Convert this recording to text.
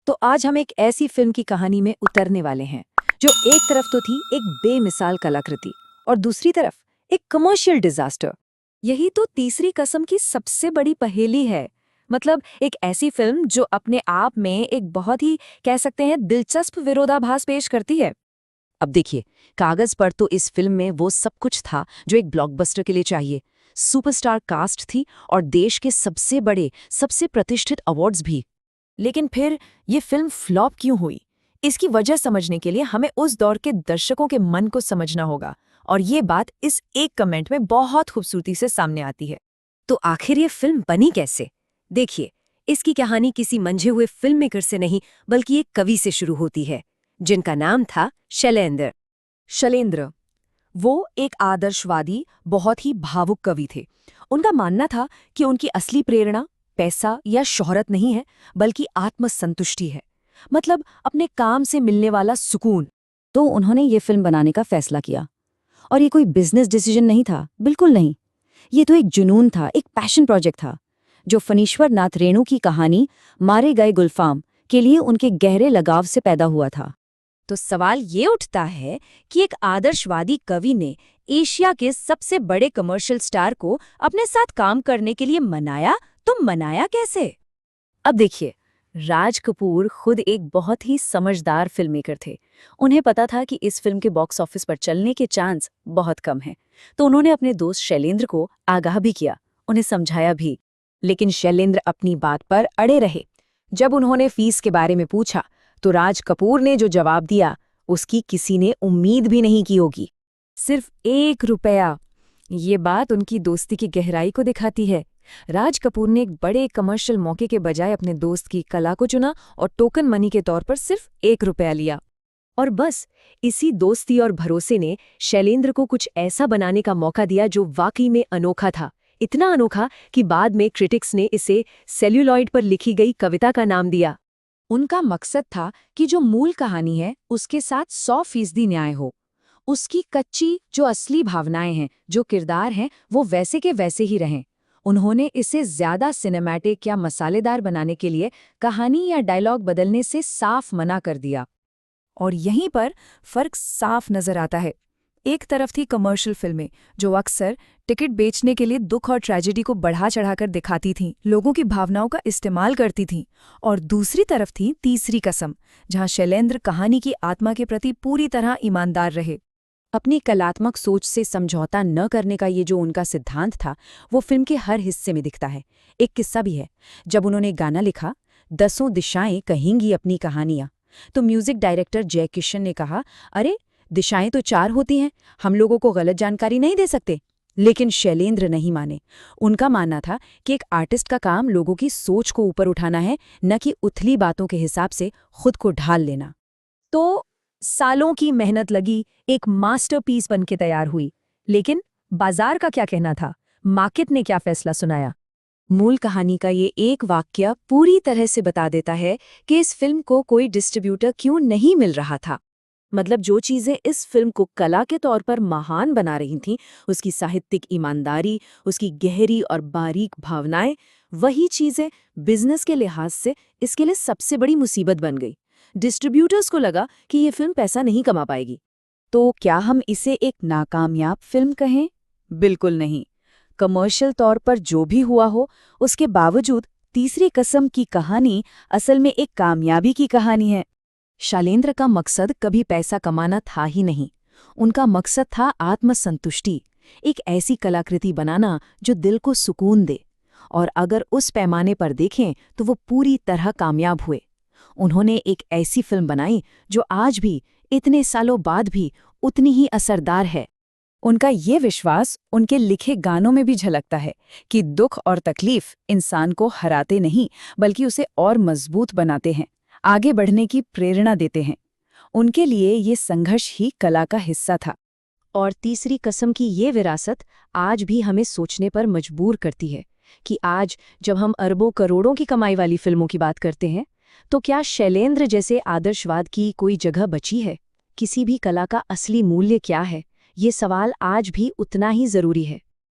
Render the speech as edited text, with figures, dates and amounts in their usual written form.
तो आज हम एक ऐसी फिल्म की कहानी में उतरने वाले हैं जो एक तरफ तो थी एक बेमिसाल कलाकृति और दूसरी तरफ एक कमर्शियल डिजास्टर। यही तो तीसरी कसम की सबसे बड़ी पहेली है। मतलब एक ऐसी फिल्म जो अपने आप में एक बहुत ही कह सकते हैं दिलचस्प विरोधाभास पेश करती है। अब देखिए, कागज पर तो इस फिल्म में वो सब कुछ था जो एक ब्लॉकबस्टर के लिए चाहिए। सुपरस्टार कास्ट थी और देश के सबसे बड़े सबसे प्रतिष्ठित अवार्ड्स भी। लेकिन फिर ये फिल्म फ्लॉप क्यों हुई? इसकी वजह समझने के लिए हमें उस दौर के दर्शकों के मन को समझना होगा, और ये बात इस एक कमेंट में बहुत खूबसूरती से सामने आती है। तो आखिर ये फिल्म बनी कैसे? देखिए, इसकी कहानी किसी मंझे हुए फिल्म मेकर से नहीं बल्कि एक कवि से शुरू होती है, जिनका नाम था शैलेंद्र। शैलेंद्र वो एक आदर्शवादी, बहुत ही भावुक कवि थे। उनका मानना था कि उनकी असली प्रेरणा पैसा या शोहरत नहीं है, बल्कि आत्मसंतुष्टि है। मतलब अपने काम से मिलने वाला सुकून। तो उन्होंने ये फिल्म बनाने का फैसला किया। और ये कोई बिजनेस डिसीजन नहीं था, बिल्कुल नहीं। ये तो एक जुनून था, एक पैशन प्रोजेक्ट था, जो फणीश्वर नाथ रेणु की कहानी मारे गए गुलफाम के लिए उनके गहरे लगाव से पैदा हुआ था। तो सवाल ये उठता है कि एक आदर्शवादी कवि ने एशिया के सबसे बड़े कमर्शियल स्टार को अपने साथ काम करने के लिए मनाया, तो मनाया कैसे? अब देखिए, राज कपूर खुद एक बहुत ही समझदार फिल्म मेकर थे। उन्हें पता था कि इस फिल्म के बॉक्स ऑफिस पर चलने के चांस बहुत कम हैं। तो उन्होंने अपने दोस्त शैलेंद्र को आगाह भी किया, उन्हें समझाया भी। लेकिन शैलेंद्र अपनी बात पर अड़े रहे। जब उन्होंने फीस के बारे में पूछा तो राज कपूर ने जो जवाब दिया, उसकी किसी ने उम्मीद भी नहीं की होगी। सिर्फ 1 रुपया। ये बात उनकी दोस्ती की गहराई को दिखाती है। राज कपूर ने एक बड़े कमर्शियल मौके के बजाय अपने दोस्त की कला को चुना और टोकन मनी के तौर पर सिर्फ 1 रुपया लिया। और बस इसी दोस्ती और भरोसे ने शैलेंद्र को कुछ ऐसा बनाने का मौका दिया जो वाकई में अनोखा था। इतना अनोखा कि बाद में क्रिटिक्स ने इसे सेल्यूलॉइड पर लिखी गई कविता का नाम दिया। उनका मकसद था कि जो मूल कहानी है उसके साथ 100% न्याय हो। उसकी कच्ची जो असली भावनाएं हैं, जो किरदार हैं, वो वैसे के वैसे ही रहें। उन्होंने इसे ज्यादा सिनेमैटिक या मसालेदार बनाने के लिए कहानी या डायलॉग बदलने से साफ मना कर दिया। और यहीं पर फर्क साफ नजर आता है। एक तरफ थी कमर्शियल फिल्में जो अक्सर टिकट बेचने के लिए दुख और ट्रेजेडी को बढ़ा चढ़ाकर दिखाती थीं, लोगों की भावनाओं का इस्तेमाल करती थीं। और दूसरी तरफ थी तीसरी कसम, जहां शैलेंद्र कहानी की आत्मा के प्रति पूरी तरह ईमानदार रहे। अपनी कलात्मक सोच से समझौता न करने का ये जो उनका सिद्धांत था, वो फिल्म के हर हिस्से में दिखता है। एक किस्सा भी है। जब उन्होंने गाना लिखा, 10 दिशाएं कहेंगी अपनी कहानियां, तो म्यूजिक डायरेक्टर जय किशन ने कहा, अरे दिशाएं तो 4 होती हैं, हम लोगों को गलत जानकारी नहीं दे सकते। लेकिन शैलेंद्र नहीं माने। उनका मानना था कि एक आर्टिस्ट का काम लोगों की सोच को ऊपर उठाना है, न कि उथली बातों के हिसाब से खुद को ढाल लेना। तो सालों की मेहनत लगी, एक मास्टरपीस बनके तैयार हुई। लेकिन बाजार का क्या कहना था? मार्केट ने क्या फैसला सुनाया? मूल कहानी का ये एक वाक्य पूरी तरह से बता देता है कि इस फिल्म को कोई डिस्ट्रीब्यूटर क्यों नहीं मिल रहा था। मतलब जो चीजें इस फिल्म को कला के तौर पर महान बना रही थीं, उसकी साहित्यिक ईमानदारी, उसकी गहरी और बारीक भावनाएं, वही चीजें बिजनेस के लिहाज से इसके लिए सबसे बड़ी मुसीबत बन गई। डिस्ट्रीब्यूटर्स को लगा कि ये फिल्म पैसा नहीं कमा पाएगी। तो क्या हम इसे एक नाकामयाब फिल्म कहें? बिल्कुल नहीं। कमर्शियल तौर पर जो भी हुआ हो, उसके बावजूद तीसरी कसम की कहानी असल में एक कामयाबी की कहानी है। शैलेंद्र का मकसद कभी पैसा कमाना था ही नहीं। उनका मकसद था आत्मसंतुष्टि, एक ऐसी कलाकृति बनाना जो दिल को सुकून दे। और अगर उस पैमाने पर देखें तो वो पूरी तरह कामयाब हुए। उन्होंने एक ऐसी फिल्म बनाई जो आज भी, इतने सालों बाद भी, उतनी ही असरदार है। उनका ये विश्वास उनके लिखे गानों में भी झलकता है कि दुख और तकलीफ इंसान को हराते नहीं, बल्कि उसे और मजबूत बनाते हैं, आगे बढ़ने की प्रेरणा देते हैं। उनके लिए ये संघर्ष ही कला का हिस्सा था। और तीसरी कसम की ये विरासत आज भी हमें सोचने पर मजबूर करती है कि आज जब हम अरबों करोड़ों की कमाई वाली फिल्मों की बात करते हैं, तो क्या शैलेंद्र जैसे आदर्शवाद की कोई जगह बची है? किसी भी कला का असली मूल्य क्या है? ये सवाल आज भी उतना ही जरूरी है।